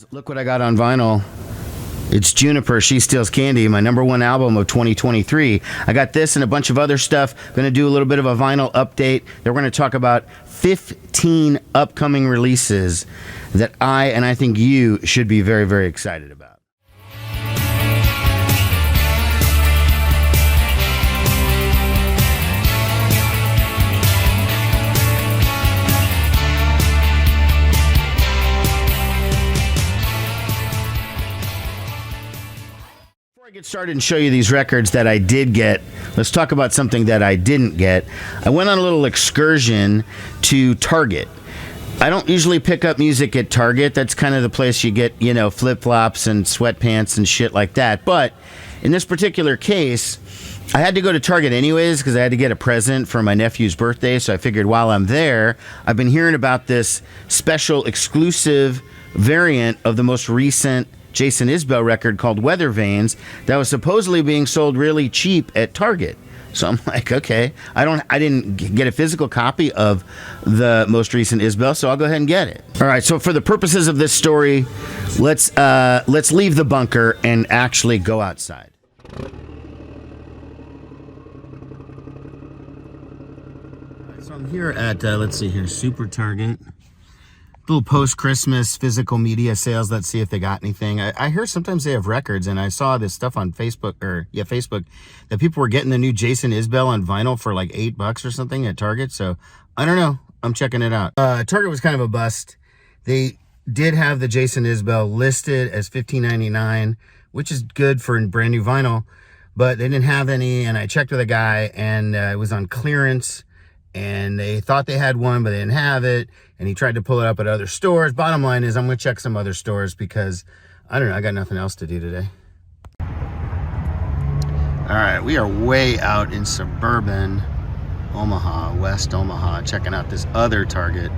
Look what I got on vinyl. It's Juniper, She Steals Candy, my #1 album of 2023. I got this and a bunch of other stuff. Going to do a little bit of a vinyl update. Then we're going to talk about 15 upcoming releases that I think you should be very, very excited about. Get started and show you these records that I did get. Let's talk about something that I didn't get. I went on a little excursion to Target. I don't usually pick up music at Target. That's kind of the place you get, flip-flops and sweatpants and shit like that. But in this particular case, I had to go to Target anyways because I had to get a present for my nephew's birthday. So I figured while I'm there, I've been hearing about this special exclusive variant of the most recent Jason Isbell record called Weather Vanes that was supposedly being sold really cheap at Target. So I'm like, okay, I didn't get a physical copy of the most recent Isbell, so I'll go ahead and get it. All right, so for the purposes of this story, let's leave the bunker and actually go outside. So I'm here at let's see here, Super Target. Little post-Christmas physical media sales. Let's see if they got anything. I hear sometimes they have records, and I saw this stuff on Facebook, that people were getting the new Jason Isbell on vinyl for like $8 or something at Target. So I don't know. I'm checking it out. Target was kind of a bust. They did have the Jason Isbell listed as $15.99, which is good for brand new vinyl, but they didn't have any. And I checked with a guy, and it was on clearance. And they thought they had one, but they didn't have it. And he tried to pull it up at other stores. Bottom line is I'm going to check some other stores because, I don't know, I got nothing else to do today. All right, we are way out in suburban Omaha, West Omaha, checking out this other Target.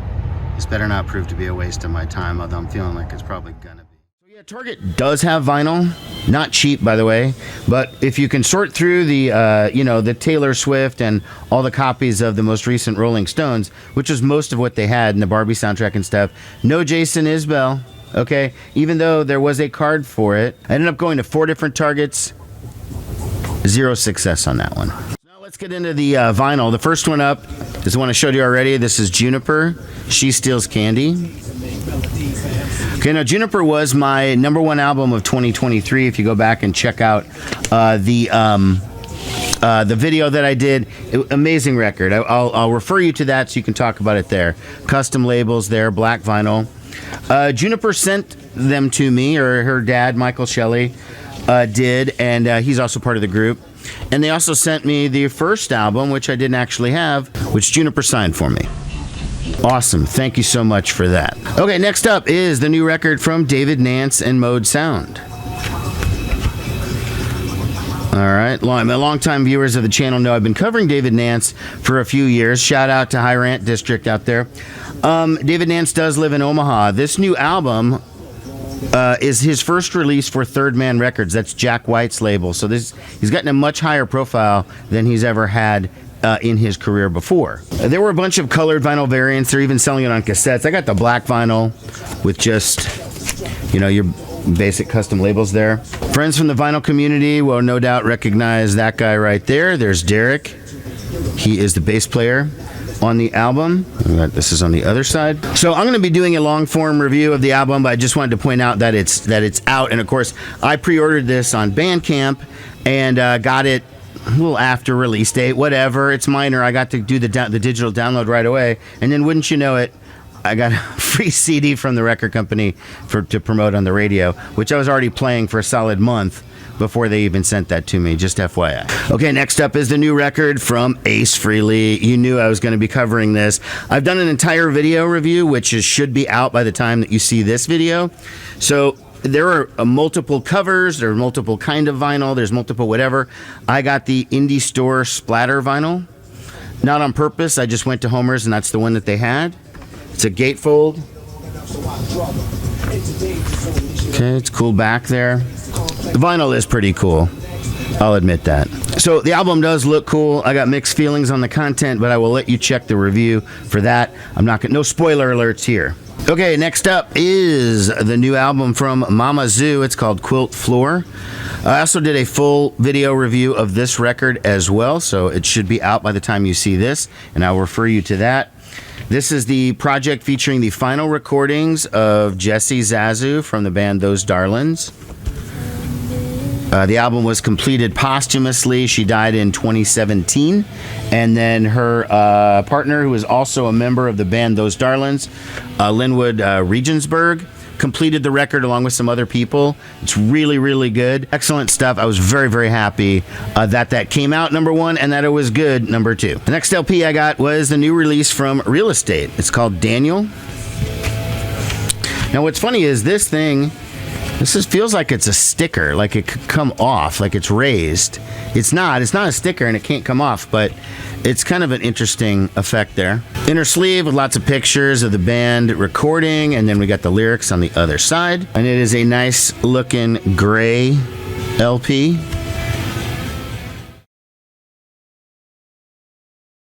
This better not prove to be a waste of my time, although I'm feeling like it's probably going to be. So yeah, Target does have vinyl. Not cheap, by the way, but if you can sort through the, the Taylor Swift and all the copies of the most recent Rolling Stones, which is most of what they had in the Barbie soundtrack and stuff, no Jason Isbell, okay? Even though there was a card for it. I ended up going to 4 different Targets. 0 success on that one. Now let's get into the vinyl. The first one up is the one I showed you already. This is Juniper, She Steals Candy. Okay, now Juniper was my #1 album of 2023. If you go back and check out the video that I did, amazing record. I'll refer you to that so you can talk about it there. Custom labels there, black vinyl. Juniper sent them to me, or her dad, Michael Shelley, did, and he's also part of the group. And they also sent me the first album, which I didn't actually have, which Juniper signed for me. Awesome. Thank you so much for that. Okay, next up is the new record from David Nance and Mode Sound. All right. Long-time viewers of the channel know I've been covering David Nance for a few years. Shout out to High Rant District out there. David Nance does live in Omaha. This new album is his first release for Third Man Records. That's Jack White's label. So he's gotten a much higher profile than he's ever had in his career before. There were a bunch of colored vinyl variants. They're even selling it on cassettes. I got the black vinyl with just, your basic custom labels there. Friends from the vinyl community will no doubt recognize that guy right there. There's Derek. He is the bass player on the album. This is on the other side. So I'm going to be doing a long form review of the album, but I just wanted to point out that it's out. And of course, I pre-ordered this on Bandcamp and got it a little after release date, whatever. It's minor. I got to do the digital download right away. And then wouldn't you know it, I got a free CD from the record company to promote on the radio, which I was already playing for a solid month before they even sent that to me, just FYI. Okay, next up is the new record from Ace Frehley. You knew I was going to be covering this. I've done an entire video review, which should be out by the time that you see this video. So there are multiple covers, there are multiple kind of vinyl, there's multiple whatever. I got the Indie Store Splatter vinyl. Not on purpose, I just went to Homer's and that's the one that they had. It's a gatefold. Okay, it's cool back there. The vinyl is pretty cool, I'll admit that. So the album does look cool. I got mixed feelings on the content, but I will let you check the review for that. I'm not gonna, no spoiler alerts here. Okay, next up is the new album from Mama Zoo. It's called Quilt Floor. I also did a full video review of this record as well, so it should be out by the time you see this, and I'll refer you to that. This is the project featuring the final recordings of Jessie Zazu from the band Those Darlings. The album was completed posthumously. She died in 2017. And then her partner, who is also a member of the band Those Darlings, Linwood Regensburg, completed the record along with some other people. It's really, really good. Excellent stuff. I was very, very happy that came out, number one, and that it was good, number two. The next LP I got was the new release from Real Estate. It's called Daniel. Now, what's funny is this thing... feels like it's a sticker, like it could come off, like it's raised. It's not a sticker and it can't come off, but it's kind of an interesting effect there. Inner sleeve with lots of pictures of the band recording, and then we got the lyrics on the other side. And it is a nice looking gray LP.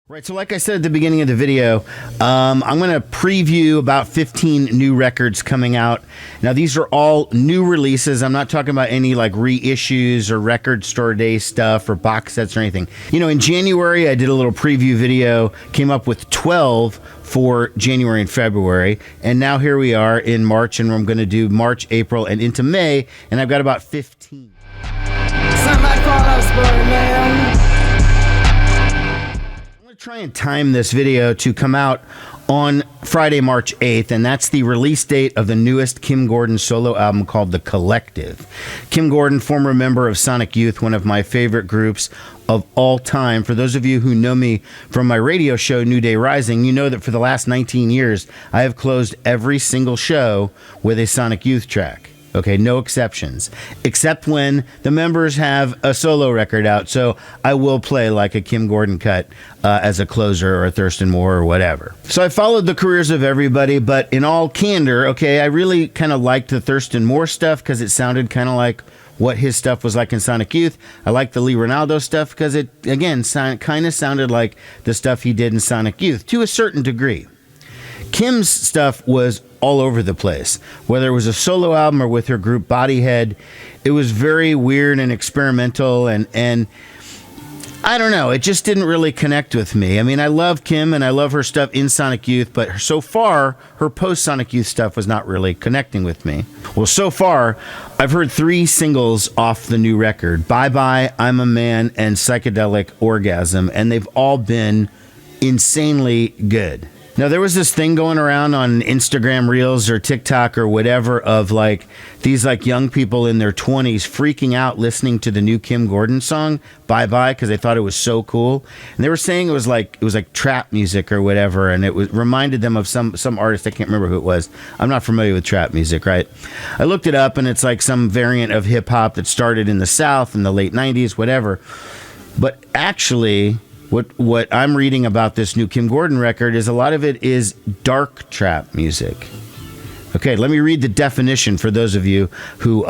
Right, so like I said at the beginning of the video, I'm going to preview about 15 new records coming out. Now, these are all new releases. I'm not talking about any like reissues or record store day stuff or box sets or anything. You know, in January, I did a little preview video, came up with 12 for January and February, and now here we are in March, and I'm going to do March, April, and into May, and I've got about 15. Somebody call us, man. Try and time this video to come out on Friday, March 8th, and that's the release date of the newest Kim Gordon solo album called The Collective. Kim Gordon, former member of Sonic Youth, one of my favorite groups of all time. For those of you who know me from my radio show, New Day Rising, you know that for the last 19 years, I have closed every single show with a Sonic Youth track. Okay, no exceptions, except when the members have a solo record out. So I will play like a Kim Gordon cut as a closer or a Thurston Moore or whatever. So I followed the careers of everybody, but in all candor, okay, I really kind of liked the Thurston Moore stuff because it sounded kind of like what his stuff was like in Sonic Youth. I liked the Lee Ronaldo stuff because it, again, kind of sounded like the stuff he did in Sonic Youth to a certain degree. Kim's stuff was all over the place. Whether it was a solo album or with her group Bodyhead, it was very weird and experimental, and I don't know, it just didn't really connect with me. I mean, I love Kim and I love her stuff in Sonic Youth, but so far, her post-Sonic Youth stuff was not really connecting with me. Well, so far, I've heard 3 singles off the new record: Bye Bye, I'm a Man, and Psychedelic Orgasm, and they've all been insanely good. Now, there was this thing going around on Instagram Reels or TikTok or whatever of like these like young people in their 20s freaking out listening to the new Kim Gordon song Bye Bye because they thought it was so cool. And they were saying it was like trap music or whatever, and it was reminded them of some artist. I can't remember who it was. I'm not familiar with trap music, right? I looked it up, and it's like some variant of hip hop that started in the South in the late 90s, whatever. But actually, What I'm reading about this new Kim Gordon record is a lot of it is dark trap music. Okay, let me read the definition for those of you who,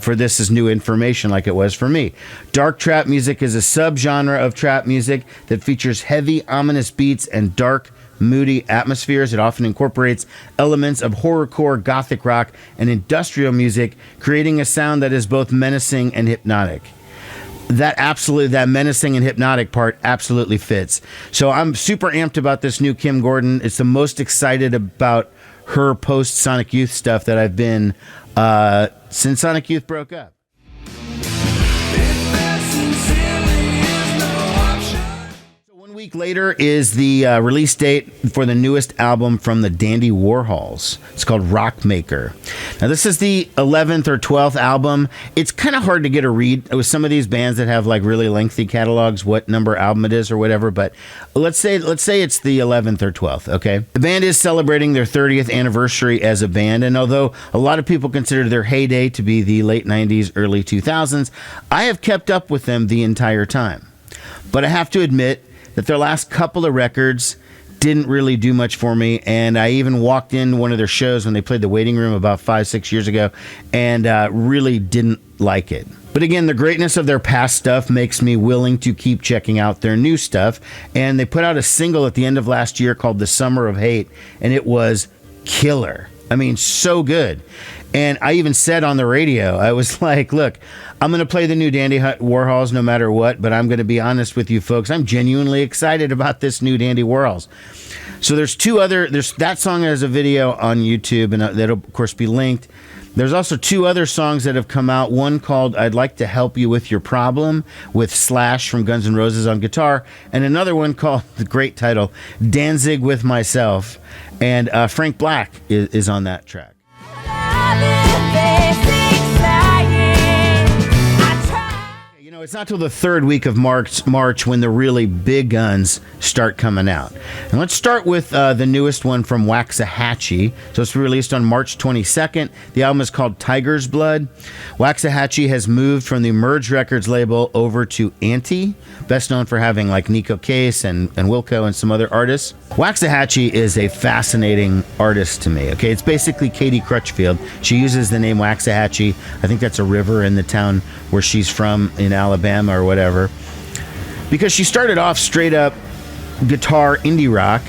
for this is new information like it was for me. Dark trap music is a subgenre of trap music that features heavy, ominous beats and dark, moody atmospheres. It often incorporates elements of horrorcore, gothic rock, and industrial music, creating a sound that is both menacing and hypnotic. That menacing and hypnotic part absolutely fits. So I'm super amped about this new Kim Gordon. It's the most excited about her post-Sonic Youth stuff that I've been since Sonic Youth broke up. Week later is the release date for the newest album from the Dandy Warhols. It's called Rockmaker. Now, this is the 11th or 12th album. It's kind of hard to get a read with some of these bands that have like really lengthy catalogs, what number album it is or whatever, but let's say it's the 11th or 12th, okay? The band is celebrating their 30th anniversary as a band, and although a lot of people consider their heyday to be the late 90s, early 2000s, I have kept up with them the entire time. But I have to admit that their last couple of records didn't really do much for me, and I even walked in one of their shows when they played the Waiting Room about 5-6 years ago, and really didn't like it. But again, the greatness of their past stuff makes me willing to keep checking out their new stuff, and they put out a single at the end of last year called The Summer of Hate, and it was killer. I mean, so good. And I even said on the radio, I was like, look, I'm going to play the new Dandy Warhols no matter what, but I'm going to be honest with you folks. I'm genuinely excited about this new Dandy Warhols. So there's that song has a video on YouTube, and that'll, of course, be linked. There's also two other songs that have come out. One called I'd Like to Help You With Your Problem with Slash from Guns N' Roses on guitar. And another one called, the great title, Danzig With Myself. And Frank Black is on that track. You know, it's not till the third week of March when the really big guns start coming out. And let's start with the newest one from Waxahachie. So it's released on March 22nd. The album is called Tiger's Blood. Waxahachie has moved from the Merge Records label over to Anti, best known for having like Nico Case and Wilco and some other artists. Waxahachie is a fascinating artist to me. Okay, it's basically Katie Crutchfield. She uses the name Waxahachie. I think that's a river in the town where she's from in Alabama or whatever. Because she started off straight up guitar indie rock,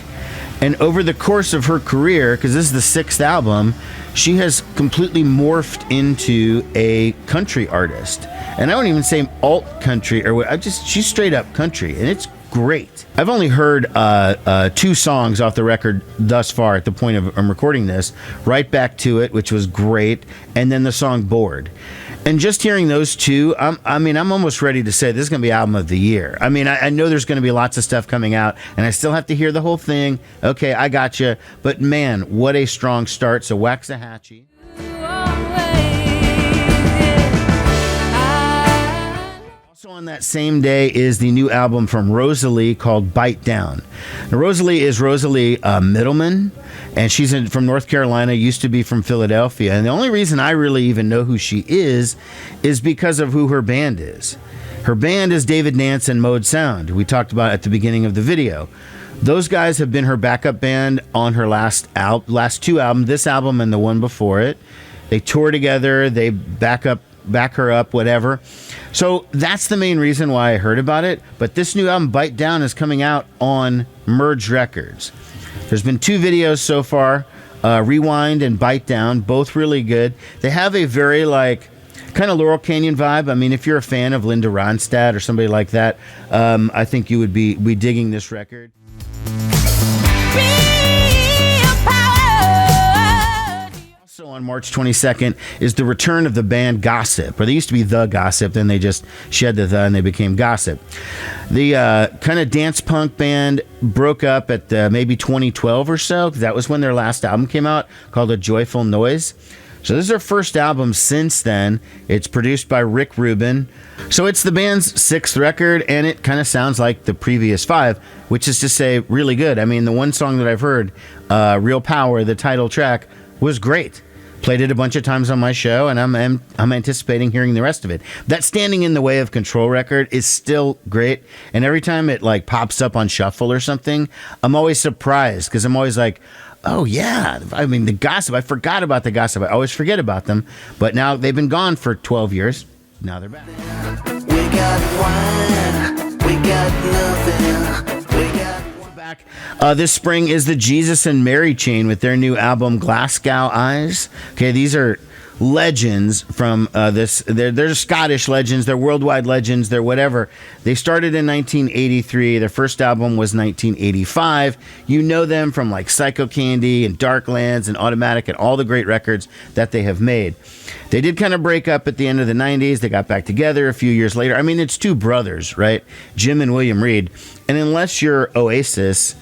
and over the course of her career, because this is the sixth album, she has completely morphed into a country artist. And I don't even say alt country or what. She's straight up country, and it's great. I've only heard two songs off the record thus far at the point of I'm recording this. Right Back to It, which was great, and then the song Bored. And just hearing those two, I'm almost ready to say this is going to be album of the year. I mean, I know there's going to be lots of stuff coming out, and I still have to hear the whole thing. Okay, I got you. But man, what a strong start. So Waxahachie. Also on that same day is the new album from Rosalie called Bite Down. Now, Rosalie is Rosalie Middleman, and she's from North Carolina, used to be from Philadelphia. And the only reason I really even know who she is because of who her band is. Her band is David Nance and Mode Sound, we talked about at the beginning of the video. Those guys have been her backup band on her last two albums, this album and the one before it. They tour together, they back her up, whatever. So that's the main reason why I heard about it. But this new album, Bite Down, is coming out on Merge Records. There's been two videos so far, Rewind and Bite Down, both really good. They have a very kind of Laurel Canyon vibe. I mean, if you're a fan of Linda Ronstadt or somebody like that, I think you would be digging this record. On March 22nd is the return of the band Gossip, or they used to be The Gossip, then they just shed the and they became Gossip. The kind of dance punk band broke up at maybe 2012 or so. That was when their last album came out, called A Joyful Noise. So this is their first album since then. It's produced by Rick Rubin. So it's the band's sixth record, and it kind of sounds like the previous five, which is to say really good. I mean, the one song that I've heard, Real Power, the title track, was great. Played it a bunch of times on my show, and I'm anticipating hearing the rest of it. That Standing in the Way of Control record is still great, and every time it pops up on shuffle or something, I'm always surprised because I'm always like, oh yeah, I mean the Gossip. I forgot about the Gossip. I always forget about them, but now they've been gone for 12 years. Now they're back. We got wine, we got nothing. Back this spring is the Jesus and Mary Chain with their new album Glasgow Eyes. Okay, these are legends from this. They're Scottish legends. They're worldwide legends. They're whatever. They started in 1983. Their first album was 1985. You know them from Psycho Candy and Darklands and Automatic and all the great records that they have made. They did kind of break up at the end of the 90s. They got back together a few years later. I mean, it's two brothers, right? Jim and William Reed. And unless you're Oasis,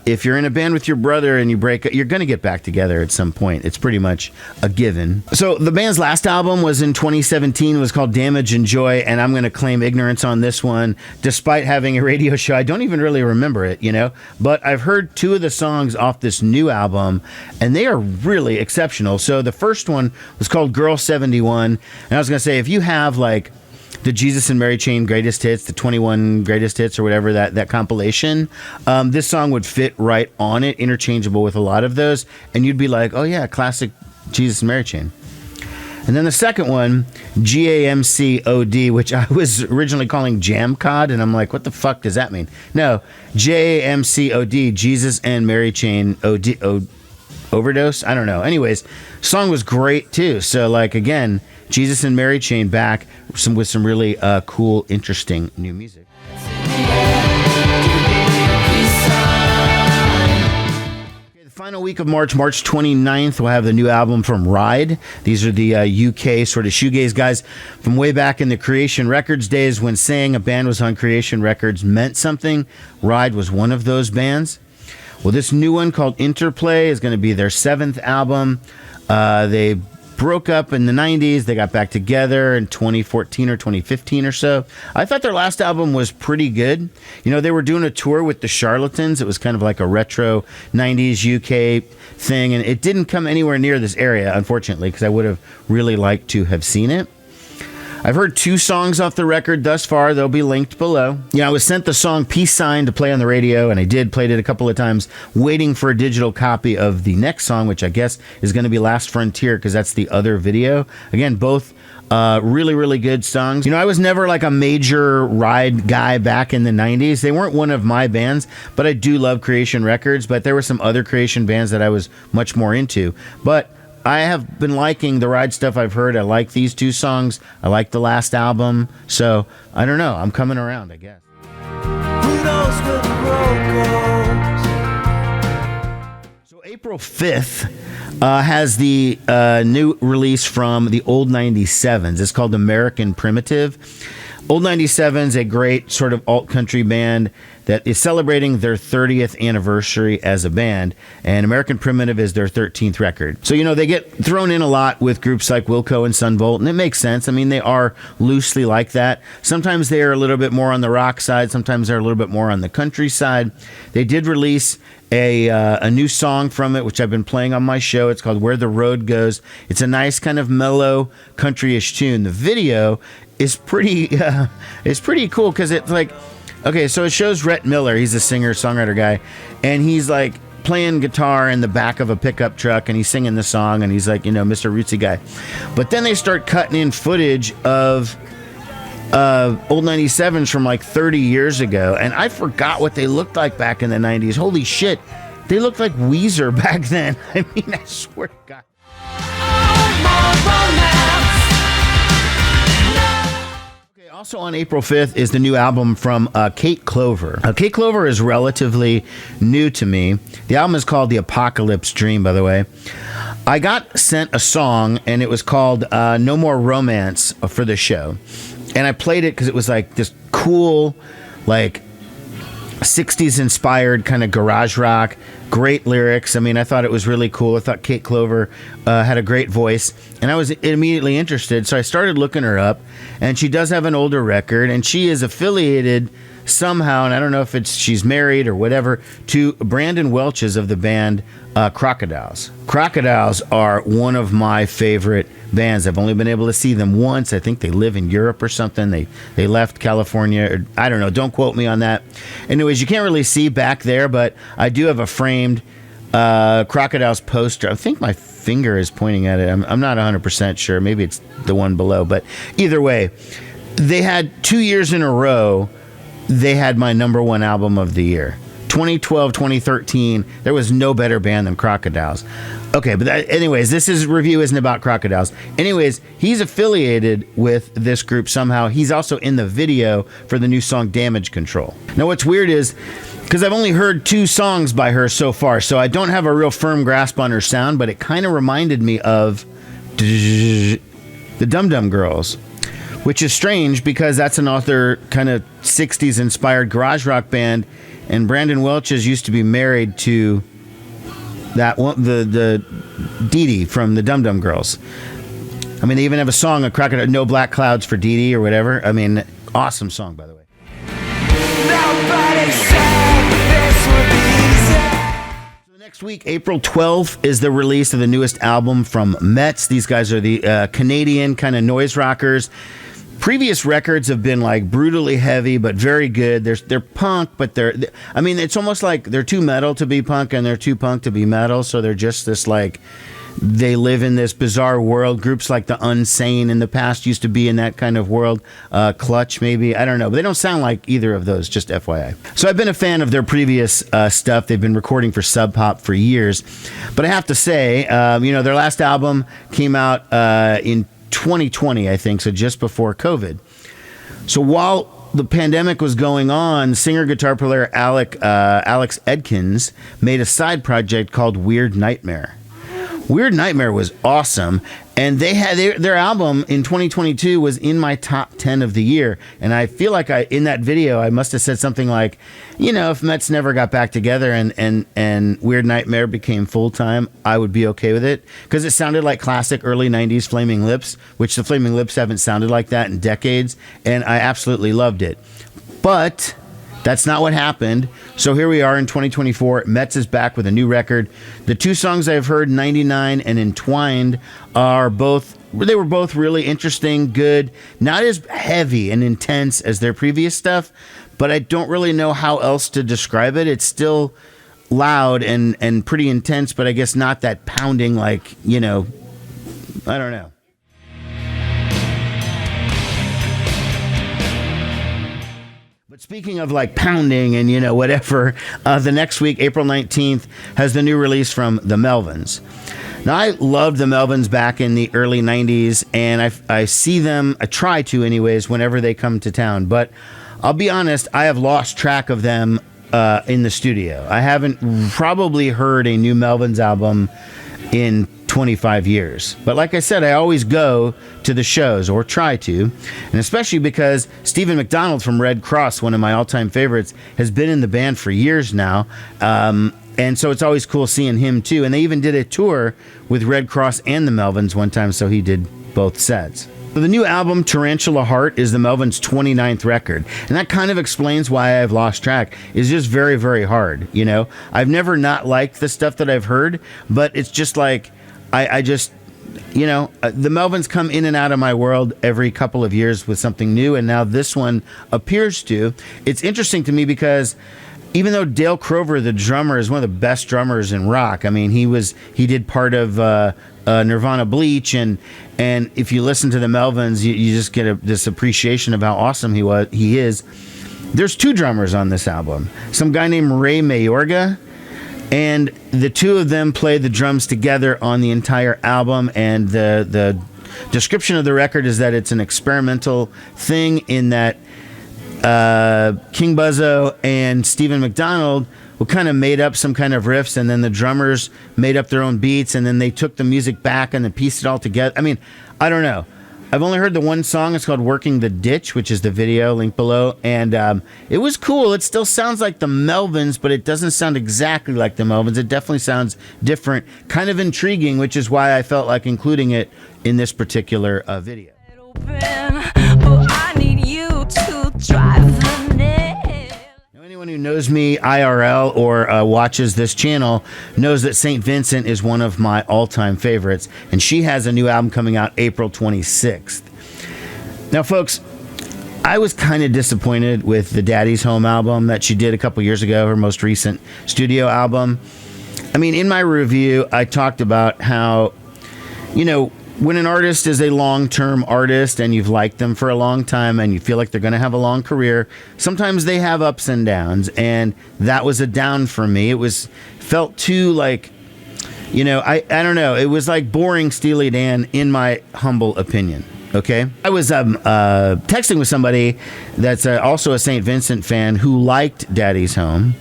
if you're in a band with your brother and you break up, you're going to get back together at some point. It's pretty much a given. So the band's last album was in 2017. It was called Damage and Joy, and I'm going to claim ignorance on this one. Despite having a radio show, I don't even really remember it, But I've heard two of the songs off this new album, and they are really exceptional. So the first one was called Girl 71, and I was going to say, if you have the Jesus and Mary Chain greatest hits, the 21 greatest hits or whatever, that compilation, this song would fit right on it, interchangeable with a lot of those, and you'd be like, oh yeah, classic Jesus and Mary Chain. And then the second one, GAMCOD, which I was originally calling Jam Cod, and I'm like, what the fuck does that mean? No, JAMCOD, Jesus and Mary Chain OD. overdose. I don't know. Anyways, song was great too. So like again, Jesus and Mary Chain back with some really cool, interesting new music. Final week of March 29th, we'll have the new album from Ride. These are the UK sort of shoegaze guys from way back in the Creation Records days when saying a band was on Creation Records meant something. Ride was one of those bands. Well, this new one called Interplay is going to be their 7th album. They broke up in the 90s. They got back together in 2014 or 2015 or so. I thought their last album was pretty good. You know, they were doing a tour with the Charlatans. It was kind of like a retro 90s UK thing, and it didn't come anywhere near this area, unfortunately, because I would have really liked to have seen it. I've heard 2 songs off the record thus far. They'll be linked below. Yeah, I was sent the song Peace Sign to play on the radio, and I played it a couple of times, waiting for a digital copy of the next song, which I guess is going to be Last Frontier, because that's the other video. Again, both really, really good songs. You know, I was never like a major Ride guy back in the 90s. They weren't one of my bands, but I do love Creation Records, but there were some other Creation bands that I was much more into. But I have been liking the Ride stuff I've heard. I like these 2 songs. I like the last album. So, I don't know. I'm coming around, I guess. Who knows where the road goes? So, April 5th has the new release from the Old 97s. It's called American Primitive. Old 97's a great sort of alt-country band that is celebrating their 30th anniversary as a band, and American Primitive is their 13th record. So, you know, they get thrown in a lot with groups like Wilco and Sunvolt, and it makes sense. I mean, they are loosely like that. Sometimes they are a little bit more on the rock side, sometimes they're a little bit more on the country side. They did release a new song from it, which I've been playing on my show. It's called Where the Road Goes. It's a nice kind of mellow country-ish tune. The video is pretty cool because it's like, okay, so it shows Rhett Miller. He's a singer-songwriter guy, and he's like playing guitar in the back of a pickup truck, and he's singing the song, and he's like, you know, Mr. Rootsy guy. But then they start cutting in footage of old 97s from like 30 years ago, and I forgot what they looked like back in the 90s. Holy shit, they looked like Weezer back then. I mean, I swear to God. Okay, also on April 5th is the new album from Kate Clover. Kate Clover is relatively new to me. The album is called The Apocalypse Dream, by the way. I got sent a song, and it was called No More Romance for the show. And I played it because it was like this cool, like 60s inspired kind of garage rock, great lyrics. I mean, I thought it was really cool. I thought Kate Clover had a great voice, and I was immediately interested. So I started looking her up, and she does have an older record, and she is affiliated somehow, and I don't know if it's she's married or whatever, to Brandon Welch's of the band Crocodiles. Crocodiles are one of my favorite bands. I've only been able to see them once. I think they live in Europe or something. They left California. Or, I don't know. Don't quote me on that. Anyways, you can't really see back there, but I do have a framed Crocodiles poster. I think my finger is pointing at it. I'm not 100% sure. Maybe it's the one below. But either way, they had 2 years in a row, they had my number one album of the year. 2012, 2013, there was no better band than Crocodiles. Okay, but anyways, this review isn't about Crocodiles. Anyways, he's affiliated with this group somehow. He's also in the video for the new song Damage Control. Now, what's weird is, because I've only heard 2 songs by her so far, so I don't have a real firm grasp on her sound, but it kind of reminded me of the Dum Dum Girls, which is strange because that's an author kind of 60s inspired garage rock band, and Brandon Welch's used to be married to that one, the Dee Dee from the Dum Dum Girls. I mean, they even have a song, a Crocodile, No Black Clouds for Dee Dee or whatever. I mean, awesome song, by the way. Nobody said this would be easy. So next week, April 12th, is the release of the newest album from Metz. These guys are the Canadian kind of noise rockers. Previous records have been like brutally heavy, but very good. They're punk, but I mean, it's almost like they're too metal to be punk and they're too punk to be metal. So they're just this like they live in this bizarre world. Groups like the Unsane in the past used to be in that kind of world. Clutch, maybe. I don't know. But they don't sound like either of those, just FYI. So I've been a fan of their previous stuff. They've been recording for Sub Pop for years. But I have to say, their last album came out in 2020, I think, so just before COVID. So while the pandemic was going on, singer-guitar player Alex Edkins made a side project called Weird Nightmare. Weird Nightmare was awesome, and they had their album in 2022 was in my top 10 of the year. And I feel like in that video I must have said something like, if Mets never got back together and Weird Nightmare became full-time, I would be okay with it, because it sounded like classic early 90s Flaming Lips, which the Flaming Lips haven't sounded like that in decades, and I absolutely loved it. But that's not what happened. So here we are in 2024. Mets is back with a new record. The two songs I've heard, 99 and Entwined, were both really interesting, good, not as heavy and intense as their previous stuff, but I don't really know how else to describe it. It's still loud and pretty intense, but I guess not that pounding like, I don't know. Speaking of like pounding and whatever, the next week, April 19th, has the new release from the Melvins. Now, I loved the Melvins back in the early 90s, and I see them, I try to anyways, whenever they come to town. But I'll be honest, I have lost track of them in the studio. I haven't probably heard a new Melvins album in 25 years. But like I said, I always go to the shows, or try to, and especially because Stephen McDonald from Red Cross, one of my all-time favorites, has been in the band for years now, and so it's always cool seeing him too. And they even did a tour with Red Cross and the Melvins one time, so he did both sets. So the new album, Tarantula Heart, is the Melvins' 29th record, and that kind of explains why I've lost track. It's just very, very hard, I've never not liked the stuff that I've heard, but it's just like, I just, the Melvins come in and out of my world every couple of years with something new, and now this one appears to. It's interesting to me because even though Dale Crover, the drummer, is one of the best drummers in rock, I mean, he did part of Nirvana Bleach, and if you listen to the Melvins, you just get this appreciation of how awesome he is. There's two drummers on this album. Some guy named Ray Mayorga, and the two of them play the drums together on the entire album, and the description of the record is that it's an experimental thing in that King Buzzo and Stephen McDonald kind of made up some kind of riffs, and then the drummers made up their own beats, and then they took the music back and then pieced it all together. I mean, I don't know. I've only heard the one song. It's called Working the Ditch, which is the video, link below. And it was cool. It still sounds like the Melvins, but it doesn't sound exactly like the Melvins. It definitely sounds different, kind of intriguing, which is why I felt like including it in this particular video. Anyone who knows me IRL or watches this channel knows that St. Vincent is one of my all-time favorites, and she has a new album coming out April 26th. Now, folks, I was kind of disappointed with the Daddy's Home album that she did a couple years ago, her most recent studio album. I mean, in my review, I talked about how, when an artist is a long-term artist and you've liked them for a long time and you feel like they're going to have a long career, sometimes they have ups and downs, and that was a down for me. Felt too like, I don't know. It was like boring Steely Dan, in my humble opinion. Okay, I was texting with somebody that's also a St. Vincent fan who liked Daddy's Home,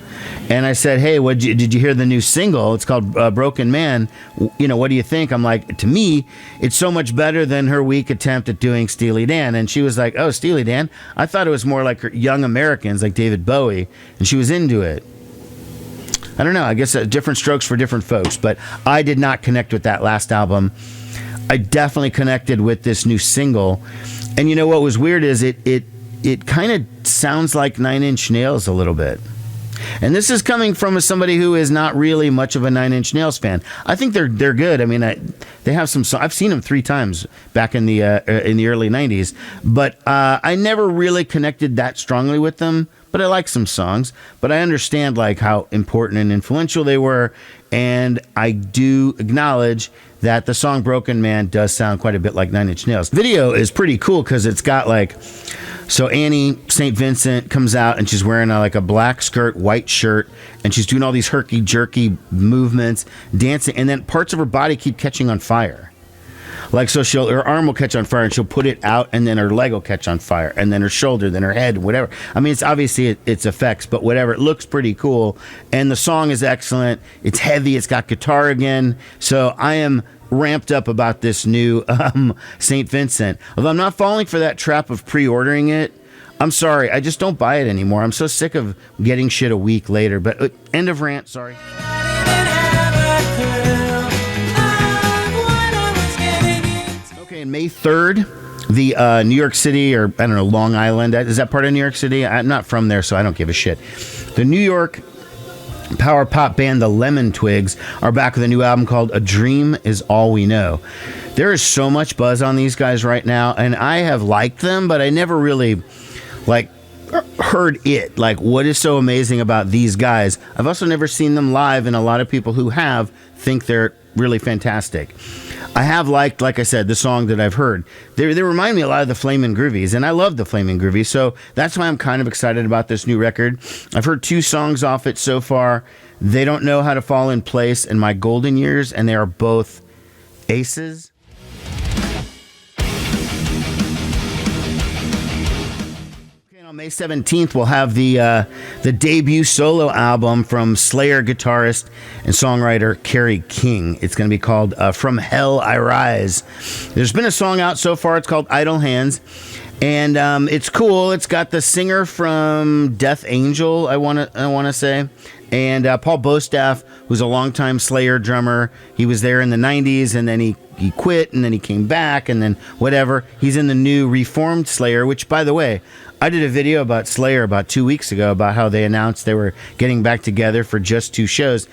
and I said, "Hey, did you hear the new single? It's called Broken Man. What do you think?" I'm like, to me, it's so much better than her weak attempt at doing Steely Dan. And she was like, "Oh, Steely Dan? I thought it was more like Young Americans, like David Bowie," and she was into it. I don't know. I guess different strokes for different folks, but I did not connect with that last album. I definitely connected with this new single. And what was weird is it kind of sounds like Nine Inch Nails a little bit. And this is coming from somebody who is not really much of a Nine Inch Nails fan. I think they're good. I mean, they have some. I've seen them 3 times back in the early '90s, but I never really connected that strongly with them. but I like some songs. But I understand like how important and influential they were, and I do acknowledge that the song Broken Man does sound quite a bit like Nine Inch Nails. Video is pretty cool because it's got like, so Annie St. Vincent comes out and she's wearing like a black skirt, white shirt, and she's doing all these herky-jerky movements, dancing, and then parts of her body keep catching on fire. Like, so her arm will catch on fire and she'll put it out, and then her leg will catch on fire, and then her shoulder, then her head, whatever. I mean, it's obviously it's effects, but whatever. It looks pretty cool. And the song is excellent. It's heavy. It's got guitar again. So I am ramped up about this new St. Vincent. Although I'm not falling for that trap of pre-ordering it. I'm sorry. I just don't buy it anymore. I'm so sick of getting shit a week later. But end of rant. Sorry. Okay, and May 3rd, the New York City, or I don't know, Long Island, is that part of New York City? I'm not from there, so I don't give a shit. The New York power pop band, the Lemon Twigs, are back with a new album called A Dream Is All We Know. There is so much buzz on these guys right now, and I have liked them, but I never really, like, heard it. Like, what is so amazing about these guys? I've also never seen them live, and a lot of people who have think they're really fantastic. I have liked, like I said, the song that I've heard. They remind me a lot of the Flamin' Groovies, and I love the Flamin' Groovies, so that's why I'm kind of excited about this new record. I've heard 2 songs off it so far. They Don't Know How to Fall in Place and My Golden Years, and they are both aces. On May 17th, we'll have the debut solo album from Slayer guitarist and songwriter Kerry King. It's going to be called From Hell I Rise. There's been a song out so far. It's called Idle Hands, and it's cool. It's got the singer from Death Angel, I want to say, and Paul Bostaff, who's a longtime Slayer drummer. He was there in the 90s, and then he quit, and then he came back, and then whatever. He's in the new reformed Slayer, which, by the way, I did a video about Slayer about 2 weeks ago about how they announced they were getting back together for just 2 shows,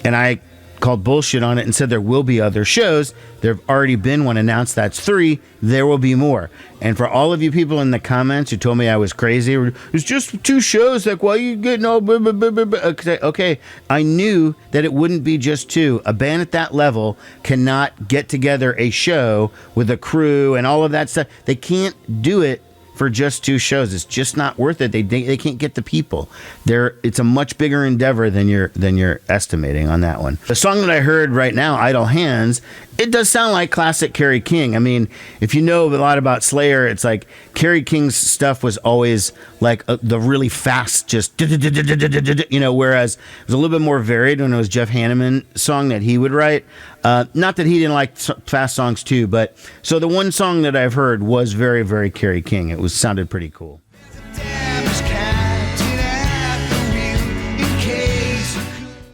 and I called bullshit on it and said there will be other shows. There have already been one announced. That's 3. There will be more. And for all of you people in the comments who told me I was crazy, it's just 2 shows. Like, why are you getting all... Blah, blah, blah, blah, blah. Okay, I knew that it wouldn't be just 2. A band at that level cannot get together a show with a crew and all of that stuff. They can't do it for just 2 shows. It's just not worth it. They can't get the people. It's a much bigger endeavor than you're estimating on that one. The song that I heard right now, Idle Hands, it does sound like classic Kerry King. I mean, if you know a lot about Slayer, it's like Kerry King's stuff was always like the really fast, just whereas it was a little bit more varied when it was Jeff Hanneman song that he would write. Not that he didn't like fast songs too, but so the one song that I've heard was very, very Kerry King. It sounded pretty cool.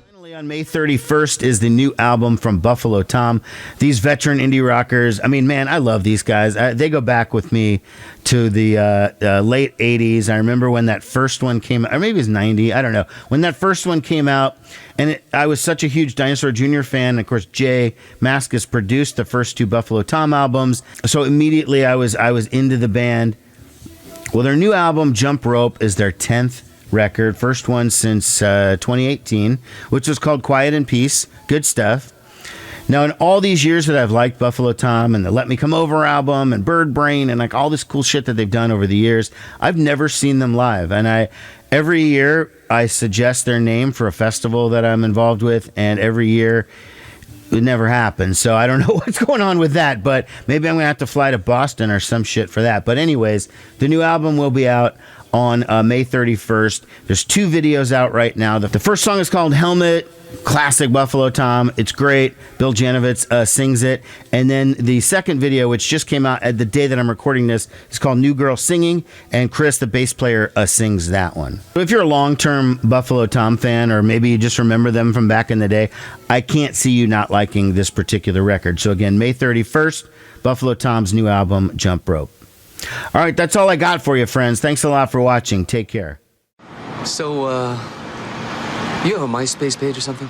Finally, on May 31st is the new album from Buffalo Tom. These veteran indie rockers. I mean, man, I love these guys. They go back with me to the late 80s. I remember when that first one came out, or maybe it was 90. I don't know. When that first one came out, and I was such a huge Dinosaur Jr. fan. Of course, Jay Mascis produced the first 2 Buffalo Tom albums. So immediately I was into the band. Well, their new album, Jump Rope, is their 10th record. First one since 2018, which was called Quiet and Peace. Good stuff. Now, in all these years that I've liked Buffalo Tom and the Let Me Come Over album and Bird Brain and like all this cool shit that they've done over the years, I've never seen them live. And every year I suggest their name for a festival that I'm involved with, and every year it never happens. So I don't know what's going on with that, but maybe I'm going to have to fly to Boston or some shit for that. But anyways, the new album will be out on May 31st. There's 2 videos out right now. The first song is called Helmet. Classic Buffalo Tom. It's great. Bill Janovitz sings it. And then the second video, which just came out at the day that I'm recording this, is called New Girl Singing, and Chris, the bass player, sings that one. So if you're a long-term Buffalo Tom fan, or maybe you just remember them from back in the day, I can't see you not liking this particular record. So again, May 31st, Buffalo Tom's new album, Jump Rope. All right, that's all I got for you, friends. Thanks a lot for watching. Take care. So, you have a MySpace page or something?